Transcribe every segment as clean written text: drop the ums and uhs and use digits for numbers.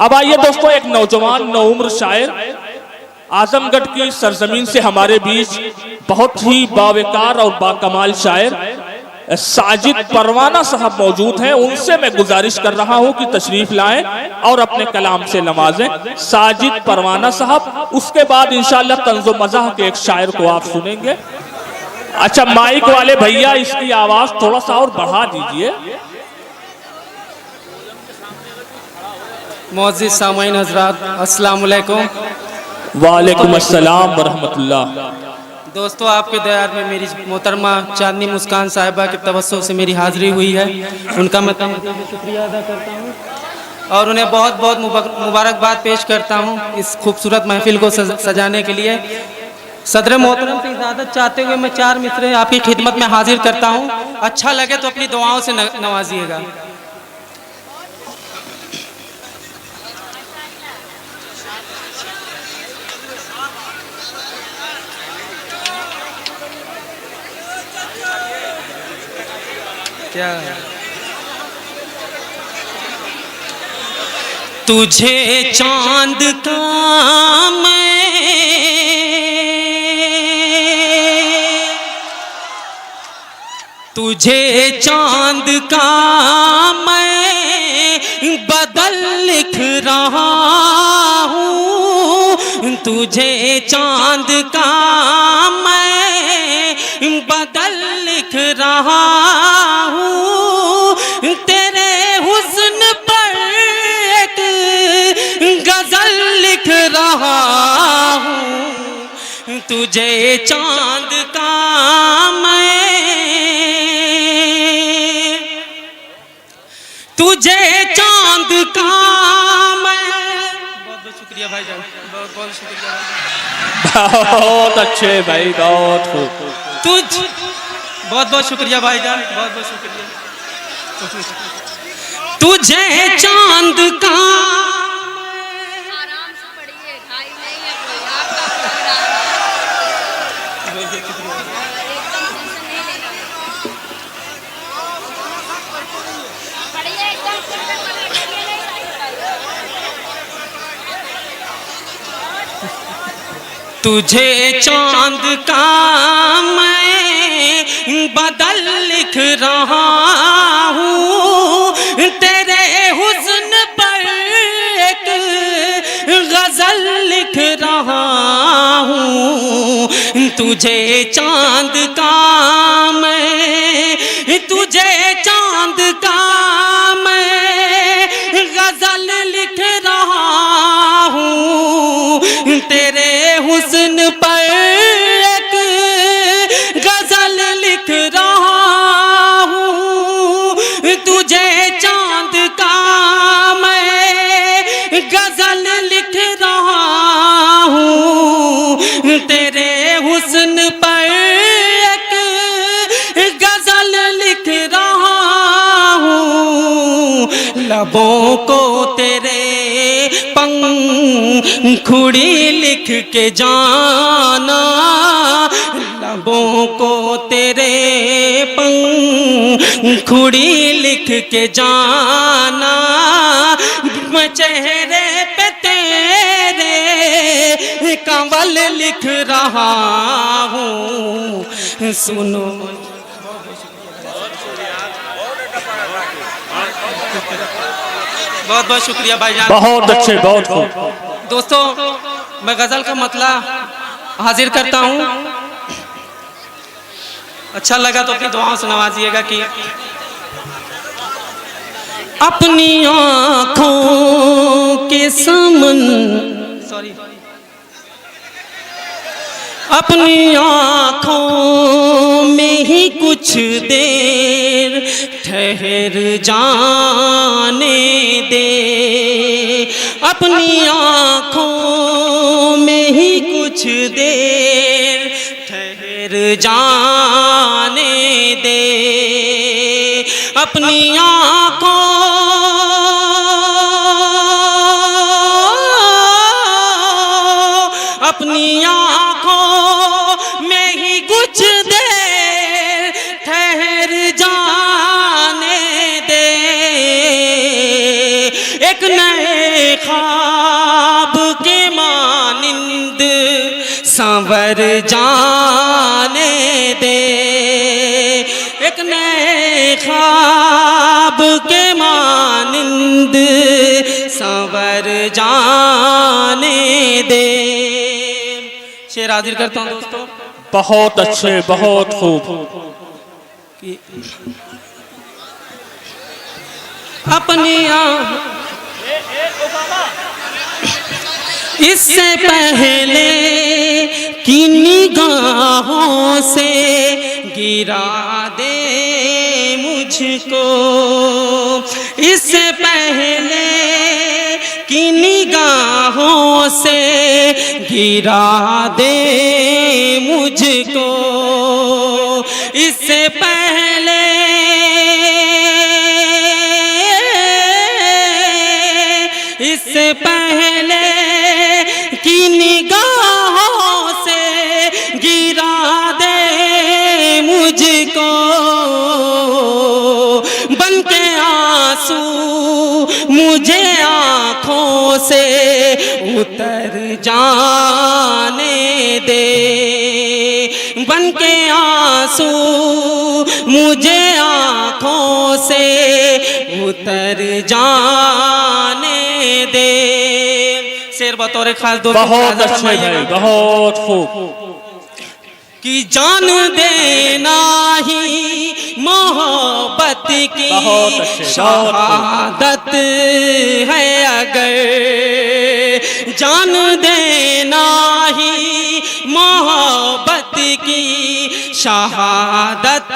अब आइए दोस्तों, एक नौजवान नौउम्र शायर आजमगढ़ की सरजमीन से हमारे बीच बहुत ही बावकार और बाकमाल शायर साजिद परवाना साहब मौजूद हैं। उनसे मैं गुजारिश कर रहा हूं कि तशरीफ लाएं और अपने कलाम से नवाजें। साजिद परवाना साहब, उसके बाद इंशाअल्लाह तंज़ो मज़ाह के एक शायर को आप सुनेंगे। अच्छा, माइक वाले भैया इसकी आवाज थोड़ा सा और बढ़ा दीजिए। मुअज़्ज़िज़ सामईन हज़रात, अस्सलाम वालेकुम। वालेकुम अस्सलाम व रहमतुल्लाह। दोस्तों, आपके दयार में मेरी मोहतरमा चांदनी मुस्कान साहिबा के तवज्जो से मेरी हाज़िरी हुई है। उनका मैं तहे दिल से शुक्रिया अदा करता हूँ और उन्हें बहुत बहुत मुबारकबाद पेश करता हूँ इस खूबसूरत महफिल को सजाने के लिए। सदर मोहतरम से इजाज़त चाहते हुए मैं 4 मिसरे आपकी खिदमत में हाजिर करता हूँ। अच्छा लगे तो अपनी दुआओं से नवाजिएगा। क्या तुझे चांद का तुझे चांद का मैं बदल लिख रहा हूँ। तुझे चांद का मैं बदल लिख रहा हूँ। तेरे हुस्न पर एक गजल लिख रहा हूँ। तुझे चांद का तुझे चांद का मैं बहुत बहुत शुक्रिया भाईजान, बहुत बहुत शुक्रिया। बहुत अच्छे भाई, बहुत खूब। बहुत बहुत शुक्रिया भाईजान, बहुत बहुत शुक्रिया। तुझे चांद का आराम से पढ़िए, घाई नहीं है कोई, आपका प्रोग्राम है। एकदम टेंशन नहीं लेना, पढ़िए एकदम सिंपल वाला, ये नहीं तुझे चांद का मैं बदल लिख रहा हूँ। तेरे हुस्न पर एक गजल लिख रहा हूँ। तुझे चांद का मैं तुझे चांद का मैं गजल लिख रहा हूँ। तेरे हुस्न पर एक गजल लिख रहा हूँ। तुझे चांद का मैं गजल लिख रहा हूँ। तेरे हुस्न पर एक गजल लिख रहा हूँ। लबों को तेरे पंखुड़ी लिख के जाना, लबों को तेरे पंखुड़ी लिख के जाना। मैं चेहरे पे तेरे कंवल लिख रहा हूँ। सुनो, बहुत बहुत शुक्रिया भाईजान, बहुत अच्छे, बहुत खूब। दोस्तों, मैं गजल का मतला हाजिर करता हूँ। अच्छा लगा तो अपनी दुआओं से नवाजिएगा कि अपनी आँखों के सॉरी अपनी आँखों में ही कुछ देर ठहर जाने दे। अपनी आँखों में ही कुछ देर ठहर जाने दे। अपनी आँखों अपनी आँखों में ही कुछ देर ठहर जाने दे। एक नए संवर जाने दे, एक नए ख्वाब के मानिंद संवर जाने दे। शेर हाजिर करता हूँ दोस्तों। बहुत अच्छे, बहुत खूब। अपनी इससे पहले कि निगाहों से गिरा दे मुझको, इससे पहले कि निगाहों से गिरा दे मुझको, इससे पहले इससे पहले कि निगाहों से गिरा दे मुझको, बनके आंसू मुझे आँखों से उतर जाने दे, बनके आंसू मुझे आँखों से उतर जाने दे। शेर बतौर खास दोस्तों बहुत अच्छे भाई, बहुत खूब। कि जान देना ही मोहब्बत की शहादत है, अगर जान देना ही मोहब्बत की शहादत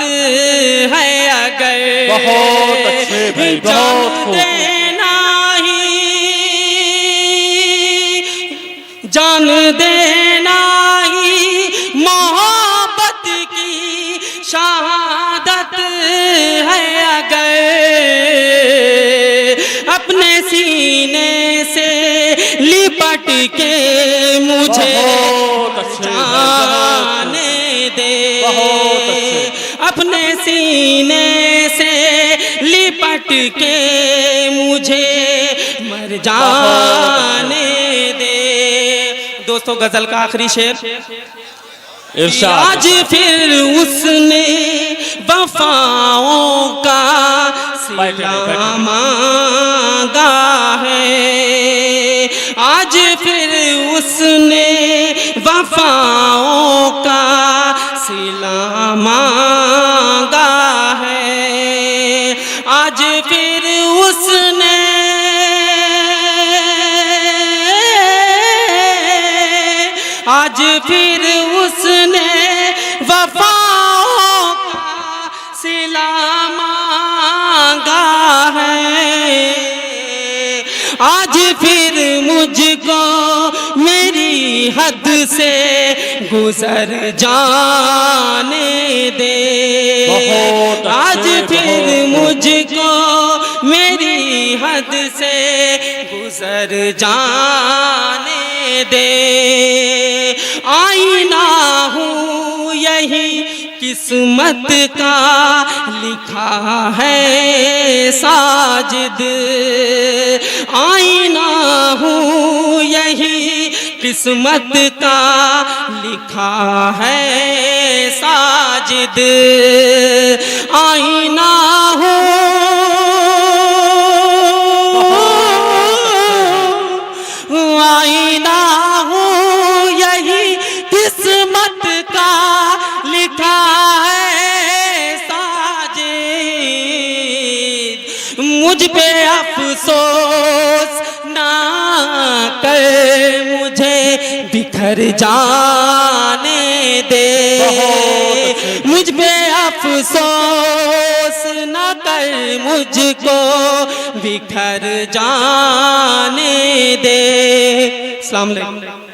है, अगर बहुत अच्छे भाई, बहुत खूब। जान देना ही मोहब्बत की शहादत है, अगर अपने सीने से लिपट के मुझे जाने दे, अपने सीने से लिपट के मुझे मर जाने दे। दोस्तों गजल का आखिरी शेर। आज फिर उसने वफाओं का सिला मांगा है, आज फिर उसने वफाओं का सिला मांगा है, आज फिर उसने आज फिर उसने वफाओं का सिला मांगा है, आज फिर मुझको मेरी हद से गुजर जाने दे, आज फिर मुझको मेरी हद से गुजर जाने दे। आईना हूँ यही किस्मत का लिखा है साजिद, आईना हूँ यही किस्मत का लिखा है साजिद, आईना हूँ आईना हूँ यही किस्मत का लिखा है साजिद, मुझ पे अफसोस ना कर मुझे बिखर जाने दे, मुझ पे अफसोस ना कर मुझको बिखर जाने दे। अस्सलाम वालेकुम।